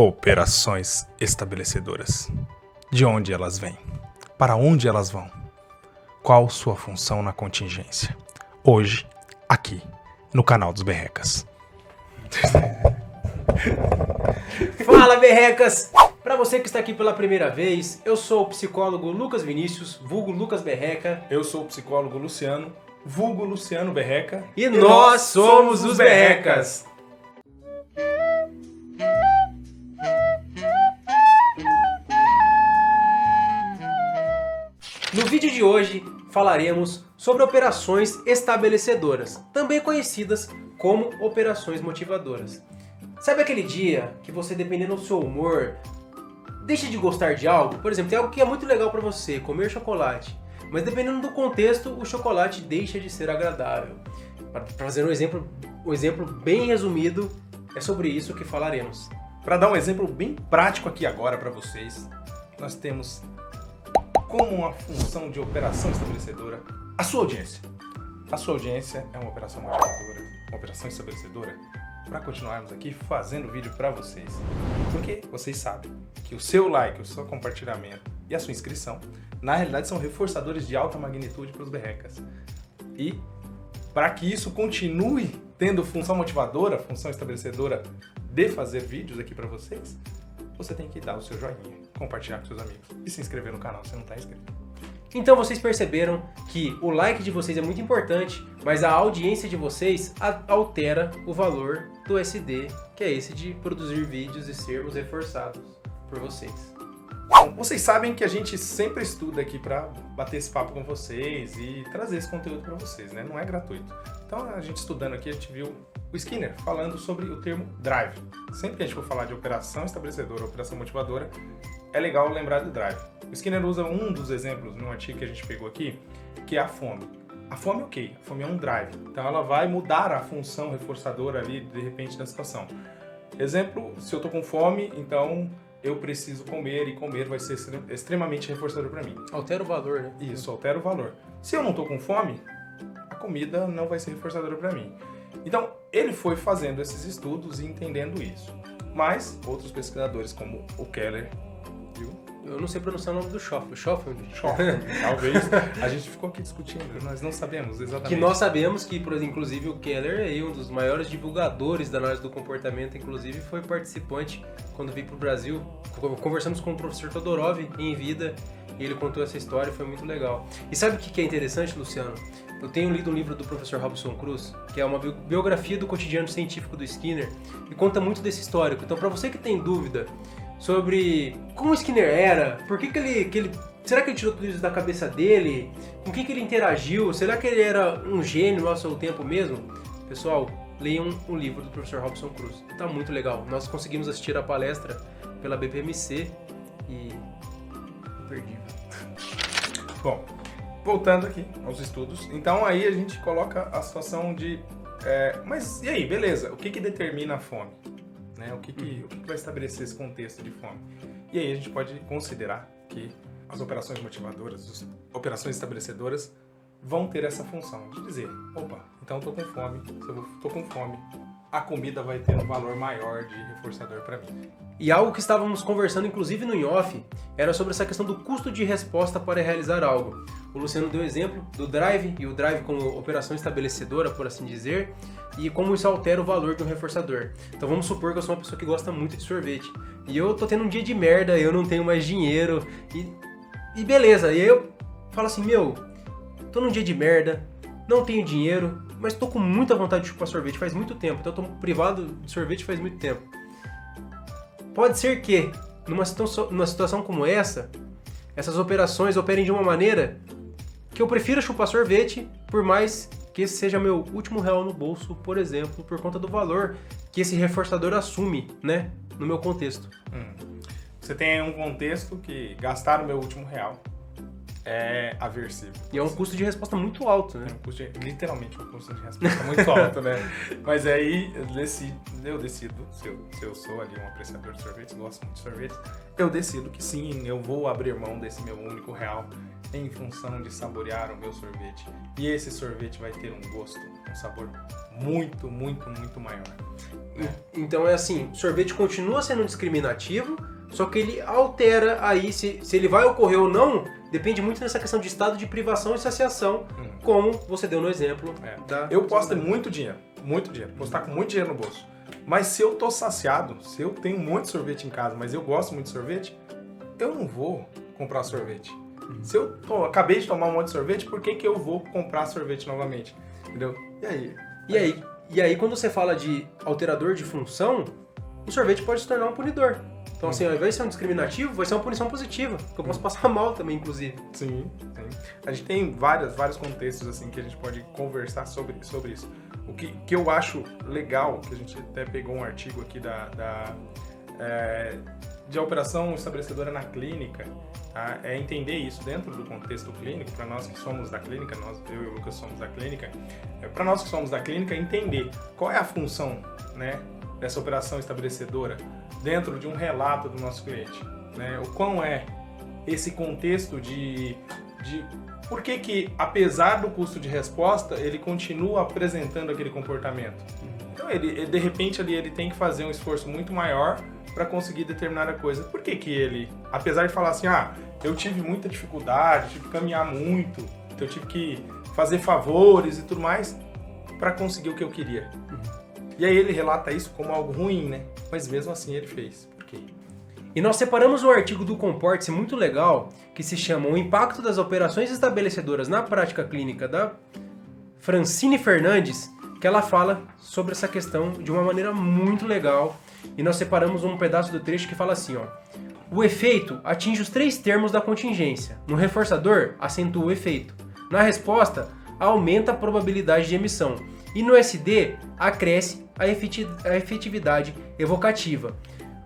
Operações estabelecedoras. De onde elas vêm? Para onde elas vão? Qual sua função na contingência? Hoje, aqui, no canal dos Berrecas. Fala, Berrecas! Para você que está aqui pela primeira vez, eu sou o psicólogo Lucas Vinícius, vulgo Lucas Berreca. Eu sou o psicólogo Luciano, vulgo Luciano Berreca. E nós somos os Berrecas! No vídeo de hoje falaremos sobre operações estabelecedoras, também conhecidas como operações motivadoras. Sabe aquele dia que você, dependendo do seu humor, deixa de gostar de algo? Por exemplo, tem algo que é muito legal para você, comer chocolate, mas dependendo do contexto, o chocolate deixa de ser agradável. Para fazer um exemplo bem resumido, é sobre isso que falaremos. Para dar um exemplo bem prático aqui agora para vocês, nós temos como uma função de operação estabelecedora a sua audiência. A sua audiência é uma operação motivadora, uma operação estabelecedora para continuarmos aqui fazendo vídeo para vocês. Porque vocês sabem que o seu like, o seu compartilhamento e a sua inscrição, na realidade, são reforçadores de alta magnitude para os Berrecas. E para que isso continue tendo função motivadora, função estabelecedora de fazer vídeos aqui para vocês, você tem que dar o seu joinha, compartilhar com seus amigos e se inscrever no canal se não está inscrito. Então vocês perceberam que o like de vocês é muito importante, mas a audiência de vocês altera o valor do SD, que é esse de produzir vídeos e sermos reforçados por vocês. Bom, vocês sabem que a gente sempre estuda aqui para bater esse papo com vocês e trazer esse conteúdo para vocês, né? Não é gratuito. Então, a gente estudando aqui, a gente viu o Skinner falando sobre o termo drive. Sempre que a gente for falar de operação estabelecedora, operação motivadora, é legal lembrar do drive. O Skinner usa um dos exemplos num artigo que a gente pegou aqui, que é a fome. A fome, ok, a fome é um drive. Então, ela vai mudar a função reforçadora ali, de repente, da situação. Exemplo, se eu tô com fome, então eu preciso comer, e comer vai ser extremamente reforçador para mim. Altera o valor, né? Isso, altera o valor. Se eu não tô com fome, a comida não vai ser reforçadora para mim. Então, ele foi fazendo esses estudos e entendendo isso. Mas, outros pesquisadores, como o Keller, viu? Eu não sei pronunciar o nome do Schoffen. Schoffen? Talvez. A gente ficou aqui discutindo, nós não sabemos exatamente. Que nós sabemos que, inclusive, o Keller é um dos maiores divulgadores da análise do comportamento, inclusive foi participante quando veio para o Brasil. Conversamos com o professor Todorov em vida e ele contou essa história, foi muito legal. E sabe o que é interessante, Luciano? Eu tenho lido um livro do professor Robson Cruz, que é uma biografia do cotidiano científico do Skinner, e conta muito desse histórico. Então, para você que tem dúvida sobre como o Skinner era, por que ele será que ele tirou tudo isso da cabeça dele? Com quem que ele interagiu? Será que ele era um gênio ao seu tempo mesmo? Pessoal, leiam o livro do professor Robson Cruz. Tá muito legal. Nós conseguimos assistir a palestra pela BPMC e imperdível. Bom, voltando aqui aos estudos, então aí a gente coloca a situação de mas e aí, beleza, o que determina a fome? Né? O que vai estabelecer esse contexto de fome? E aí a gente pode considerar que as operações motivadoras, as operações estabelecedoras vão ter essa função de dizer, opa, então eu tô com fome, se eu tô com fome, a comida vai ter um valor maior de reforçador para mim. E algo que estávamos conversando, inclusive no in-off, era sobre essa questão do custo de resposta para realizar algo. O Luciano deu exemplo do drive, e o drive como operação estabelecedora, por assim dizer, e como isso altera o valor de um reforçador. Então vamos supor que eu sou uma pessoa que gosta muito de sorvete, e eu tô tendo um dia de merda, eu não tenho mais dinheiro, e beleza, e aí eu falo assim, tô num dia de merda, não tenho dinheiro, mas tô com muita vontade de chupar sorvete faz muito tempo, então eu tô privado de sorvete faz muito tempo. Pode ser que, numa situação como essa, essas operações operem de uma maneira que eu prefira chupar sorvete, por mais que esse seja meu último real no bolso, por exemplo, por conta do valor que esse reforçador assume, né, no meu contexto. Você tem um contexto que gastar o meu último real é aversivo. E é um custo de resposta muito alto, né? Literalmente um custo de resposta muito alto, né? Mas aí eu decido, se eu sou ali um apreciador de sorvetes, gosto muito de sorvetes, eu decido que sim, eu vou abrir mão desse meu único real em função de saborear o meu sorvete. E esse sorvete vai ter um gosto, um sabor muito, muito, muito maior. Então é assim, o sorvete continua sendo discriminativo, só que ele altera aí, se ele vai ocorrer ou não, depende muito dessa questão de estado de privação e saciação, como você deu no exemplo da... Eu posso ter muito dinheiro, posso estar com muito dinheiro no bolso, mas se eu tô saciado, se eu tenho muito sorvete em casa, mas eu gosto muito de sorvete, eu não vou comprar sorvete. Se eu acabei de tomar um monte de sorvete, por que eu vou comprar sorvete novamente? Entendeu? E aí, quando você fala de alterador de função, o sorvete pode se tornar um punidor. Então, assim, ao invés de ser um discriminativo, vai ser uma punição positiva, que eu posso passar mal também, inclusive. Sim. A gente tem vários contextos, assim, que a gente pode conversar sobre isso. O que eu acho legal, que a gente até pegou um artigo aqui de operação estabelecedora na clínica, tá? É entender isso dentro do contexto clínico, para nós que somos da clínica, eu e o Lucas somos da clínica, para nós que somos da clínica, entender qual é a função, né, dessa operação estabelecedora dentro de um relato do nosso cliente, né? O quão é esse contexto de por que, apesar do custo de resposta, ele continua apresentando aquele comportamento. Então, ele de repente, ele tem que fazer um esforço muito maior para conseguir determinada coisa. Por que ele, apesar de falar assim, eu tive muita dificuldade, tive que caminhar muito, então eu tive que fazer favores e tudo mais para conseguir o que eu queria. E aí ele relata isso como algo ruim, né? Mas mesmo assim ele fez. Por quê? E nós separamos um artigo do Comporte-se muito legal, que se chama O Impacto das Operações Estabelecedoras na Prática Clínica, da Francine Fernandes, que ela fala sobre essa questão de uma maneira muito legal. E nós separamos um pedaço do trecho que fala assim, ó. O efeito atinge os 3 termos da contingência. No reforçador, acentua o efeito. Na resposta, aumenta a probabilidade de emissão. E no SD, acresce a efetividade evocativa.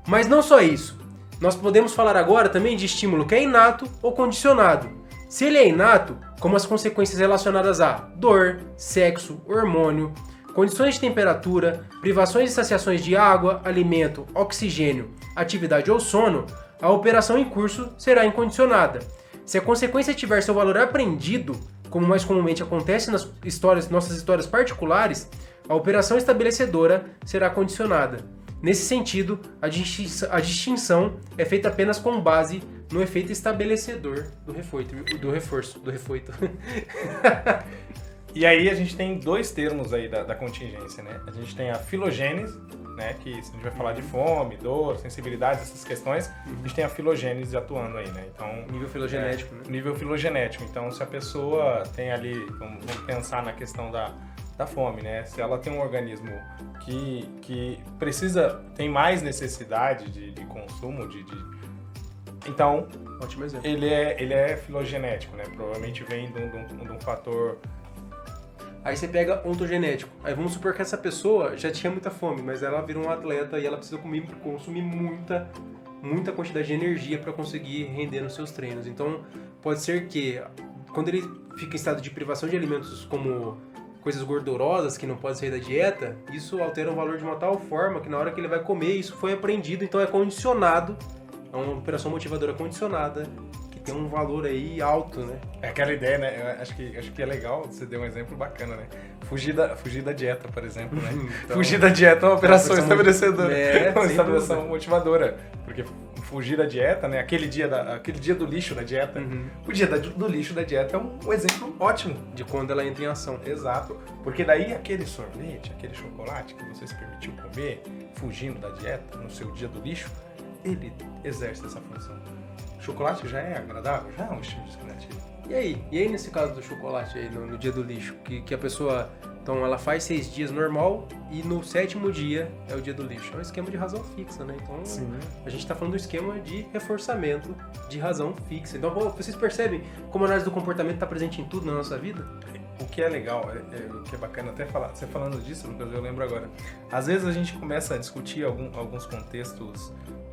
Mas não só isso. Nós podemos falar agora também de estímulo que é inato ou condicionado. Se ele é inato, como as consequências relacionadas a dor, sexo, hormônio, condições de temperatura, privações e saciações de água, alimento, oxigênio, atividade ou sono, a operação em curso será incondicionada. Se a consequência tiver seu valor apreendido, como mais comumente acontece nas nossas histórias particulares, a operação estabelecedora será condicionada. Nesse sentido, a distinção é feita apenas com base no efeito estabelecedor do reforço. E aí a gente tem 2 termos aí da contingência, né? A gente tem a filogênese, né? Que se a gente vai falar de fome, dor, sensibilidade, essas questões, a gente tem a filogênese atuando aí, né? Então, nível filogenético, né? Nível filogenético. Então, se a pessoa tem ali, vamos pensar na questão da fome, né? Se ela tem um organismo que tem mais necessidade de consumo, então, ótimo exemplo. Ele é filogenético, né? Provavelmente vem de um fator... Aí você pega ontogenético. Aí vamos supor que essa pessoa já tinha muita fome, mas ela virou um atleta e ela precisa consumir muita quantidade de energia para conseguir render nos seus treinos. Então, pode ser que quando ele fica em estado de privação de alimentos como coisas gordurosas que não podem sair da dieta, isso altera o valor de uma tal forma que na hora que ele vai comer, isso foi aprendido, então é condicionado. É uma operação motivadora condicionada, que tem um valor aí alto, né? É aquela ideia, né? Eu acho que é legal, você deu um exemplo bacana, né? Fugir da dieta, por exemplo, né? Então, fugir da dieta é uma operação estabelecedora. Uma operação motivadora. Porque fugir da dieta, né? Aquele dia do lixo da dieta. O dia do lixo da dieta é um exemplo ótimo. De quando ela entra em ação. Exato. Porque daí aquele sorvete, aquele chocolate que você se permitiu comer, fugindo da dieta, no seu dia do lixo, ele exerce essa função. O chocolate já é agradável, já é um estilo discriminativo. E aí nesse caso do chocolate aí, no dia do lixo, que a pessoa, então ela faz 6 dias normal e no 7º dia é o dia do lixo. É um esquema de razão fixa, né? Então sim, a gente está falando do esquema de reforçamento de razão fixa. Então vocês percebem como a análise do comportamento está presente em tudo na nossa vida? O que é legal, o que é bacana até falar, você falando disso, Lucas, eu lembro agora. Às vezes a gente começa a discutir alguns contextos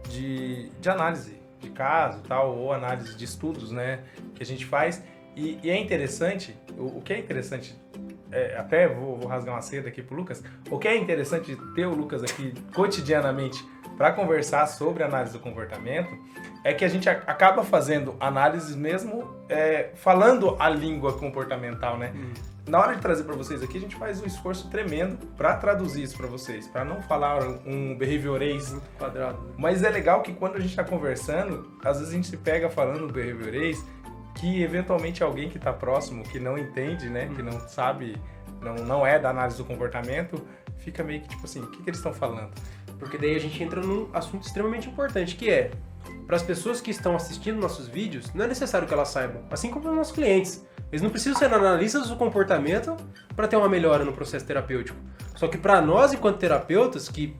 de análise de caso, tal, ou análise de estudos, né, que a gente faz, e é interessante, o que é interessante, até vou rasgar uma seda aqui pro Lucas, o que é interessante de ter o Lucas aqui cotidianamente para conversar sobre análise do comportamento, é que a gente acaba fazendo análises mesmo falando a língua comportamental, né? na hora de trazer para vocês aqui, a gente faz um esforço tremendo para traduzir isso para vocês, para não falar um behaviorês Muito quadrado. Mas é legal que quando a gente está conversando, às vezes a gente se pega falando behaviorês que eventualmente alguém que está próximo, que não entende, né, que não sabe, não é da análise do comportamento, fica meio que tipo assim, o que eles estão falando? Porque daí a gente entra num assunto extremamente importante, que é, para as pessoas que estão assistindo nossos vídeos, não é necessário que elas saibam, assim como para os nossos clientes. Eles não precisam ser analistas do comportamento para ter uma melhora no processo terapêutico. Só que para nós, enquanto terapeutas, que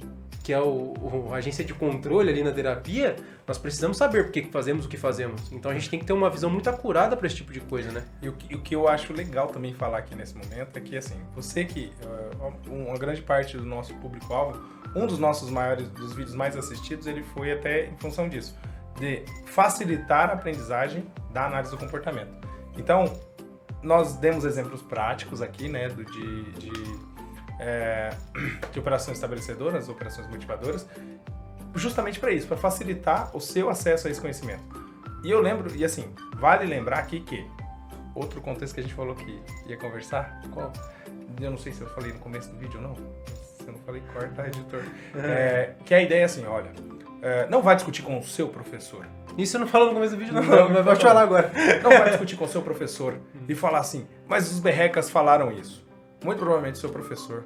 é a agência de controle ali na terapia, nós precisamos saber por que fazemos o que fazemos. Então a gente tem que ter uma visão muito acurada para esse tipo de coisa, né? E o que eu acho legal também falar aqui nesse momento é que, assim, você que, uma grande parte do nosso público-alvo, um dos nossos dos vídeos mais assistidos, ele foi até em função disso, de facilitar a aprendizagem da análise do comportamento. Então, nós demos exemplos práticos aqui, né, de operações estabelecedoras, operações motivadoras, justamente para isso, para facilitar o seu acesso a esse conhecimento. E eu lembro, e assim, vale lembrar aqui que outro contexto que a gente falou que ia conversar, qual? Eu não sei se eu falei no começo do vídeo ou não, se eu não falei, corta, editor. Que a ideia é assim, olha, não vai discutir com o seu professor. Isso eu não falo no começo do vídeo, não, mas vou te falar agora. Não vai discutir com o seu professor e falar assim, mas os berrecas falaram isso. Muito provavelmente o seu professor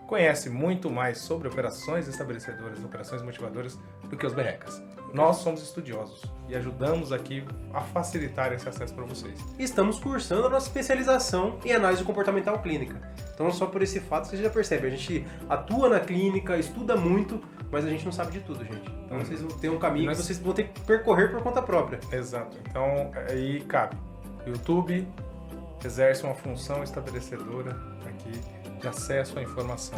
conhece muito mais sobre operações estabelecedoras, operações motivadoras do que os berrecas. Nós somos estudiosos e ajudamos aqui a facilitar esse acesso para vocês. Estamos cursando a nossa especialização em análise comportamental clínica. Então, só por esse fato você já percebe, a gente atua na clínica, estuda muito, mas a gente não sabe de tudo, gente. Então vocês vão ter um caminho que vocês vão ter que percorrer por conta própria. Exato. Então, aí cabe. YouTube exerce uma função estabelecedora aqui de acesso à informação.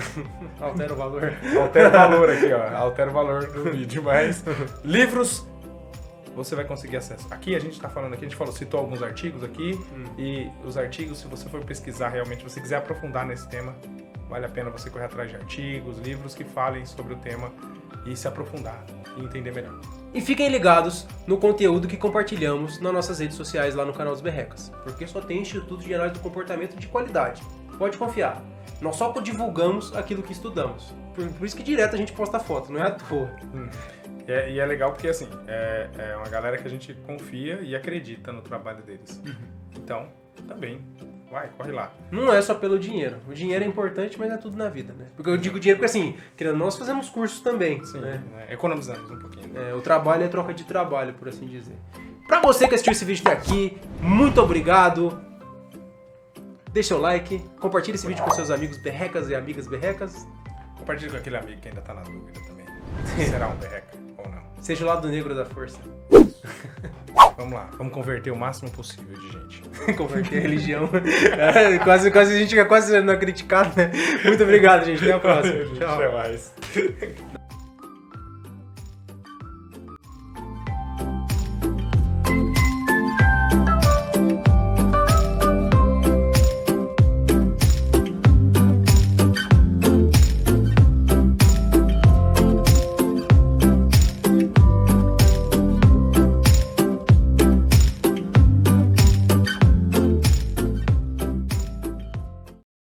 Altera o valor. Altera o valor aqui, ó. Altera o valor do vídeo, mas livros você vai conseguir acesso. Aqui a gente está falando aqui, a gente citou alguns artigos aqui e os artigos, se você for pesquisar realmente, se você quiser aprofundar nesse tema, vale a pena você correr atrás de artigos, livros que falem sobre o tema e se aprofundar e entender melhor. E fiquem ligados no conteúdo que compartilhamos nas nossas redes sociais lá no canal dos Berrecas, porque só tem Instituto de Análise do Comportamento de qualidade. Pode confiar. Nós só divulgamos aquilo que estudamos. Por isso que direto a gente posta foto, não é à toa. E é legal porque, assim, é uma galera que a gente confia e acredita no trabalho deles. Então, também, vai, corre lá. Não é só pelo dinheiro. O dinheiro é importante, mas é tudo na vida, né? Porque eu digo dinheiro porque, assim, nós fazemos cursos também. Sim, né? Economizamos um pouquinho. Né? O trabalho é troca de trabalho, por assim dizer. Pra você que assistiu esse vídeo até aqui, muito obrigado. Deixe seu like, compartilhe esse vídeo com seus amigos berrecas e amigas berrecas. Compartilhe com aquele amigo que ainda tá na dúvida também. Será um berreca ou não? Seja o lado negro da força. Vamos lá, vamos converter o máximo possível de gente. Converter a religião. Quase a gente fica quase sendo criticado, né? Muito obrigado, gente. Até a próxima. Tchau. Até mais.